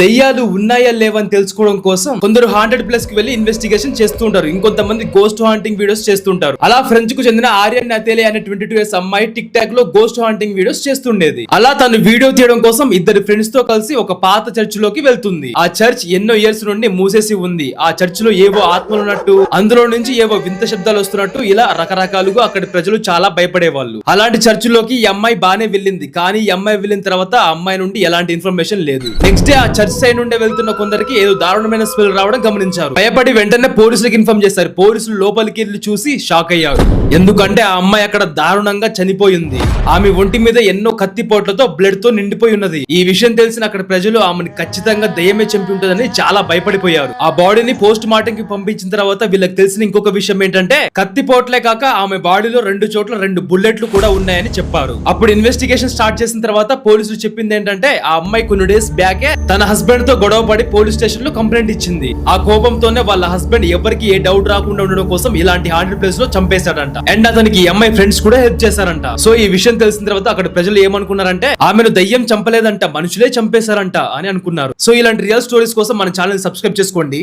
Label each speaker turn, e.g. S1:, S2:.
S1: దెయ్యాలు ఉన్నాయా లేవని తెలుసుకోవడం కోసం కొందరు హాంటెడ్ ప్లేస్ కి వెళ్లి ఇన్వెస్టిగేషన్ చేస్తూ ఉంటారు. ఇంకొంతమంది గోస్ట్ హాంటింగ్ వీడియోస్ చేస్తుంటారు. అలా ఫ్రెంచ్ కు చెందిన ఆర్యన్ నతేలే అనే 22 years అమ్మాయి టిక్ టాక్ లో గోస్ట్ హాంటింగ్ వీడియోస్ చేస్తుండేది. అలా తను వీడియో తీయడం కోసం ఇద్దరు ఫ్రెండ్స్ తో కలిసి ఒక పాత చర్చ్ లోకి వెళ్తుంది. ఆ చర్చ్ ఎన్నో ఇయర్స్ నుండి మూసేసి ఉంది. ఆ చర్చ్ లో ఏవో ఆత్మలు ఉన్నట్టు, అందులో నుంచి ఏవో వింత శబ్దాలు వస్తున్నట్టు, ఇలా రకరకాలుగా అక్కడి ప్రజలు చాలా భయపడేవాళ్ళు. అలాంటి చర్చ్ లోకి ఈ అమ్మాయి బానే వెళ్ళింది. కానీ ఈ అమ్మాయి వెళ్ళిన తర్వాత ఆ అమ్మాయి నుండి ఎలాంటి ఇన్ఫర్మేషన్ లేదు. నెక్స్ట్ డే ఆ చర్చ్ సైడ్ నుండి వెళ్తున్న కొందరికి ఏదో దారుణమైన స్మెల్ రావడం గమనించారు. భయపడి వెంటనే పోలీసులకు ఇన్ఫార్మ్ చేశారు. పోలీసులు లోపలికి వెళ్ళి చూసి షాక్ అయ్యారు. ఎందుకంటే ఆ అమ్మాయి అక్కడ దారుణంగా చనిపోయింది. ఆమె ఒంటి మీద ఎన్నో కత్తిపోట్లతో బ్లడ్ తో నిండిపోయి ఉన్నది. ఈ విషయం తెలిసిన అక్కడ ప్రజలు ఆమెను ఖచ్చితంగా దయ్యమే చంపి ఉంటుందని చాలా భయపడిపోయారు. ఆ బాడీని పోస్ట్ మార్టం కి పంపించిన తర్వాత వీళ్ళకి తెలిసిన ఇంకొక విషయం ఏంటంటే కత్తిపోట్లే కాక ఆమె బాడీలో 2 చోట్ల 2 బుల్లెట్లు కూడా ఉన్నాయని చెప్పారు. అప్పుడు ఇన్వెస్టిగేషన్ స్టార్ట్ చేసిన తర్వాత పోలీసులు చెప్పింది ఏంటంటే ఆ అమ్మాయి కొన్ని డేస్ బ్యాకే తన హస్బెండ్ తో గొడవ పడి పోలీస్ స్టేషన్ లో కంప్లైంట్ ఇచ్చింది. ఆ కోపంతోనే వాళ్ళ హస్బెండ్ ఎవరికి ఏ డౌట్ రాకుండా ఉండడం కోసం ఇలాంటి హాంటెడ్ ప్లేస్ లో చంపేశాడంట. అండ్ అతనికి ఈ అమ్మాయి ఫ్రెండ్స్ కూడా హెల్ప్ చేశారంట. సో ఈ విషయం తెలిసిన తర్వాత అక్కడ ప్రజలు ఏమనుకున్నారంటే ఆమెను దయ్యం చంపలేదంట, మనుషులే చంపేశారంట అని అనుకున్నారు. సో ఇలాంటి రియల్ స్టోరీస్ కోసం మన ఛానల్ సబ్స్క్రైబ్ చేసుకోండి.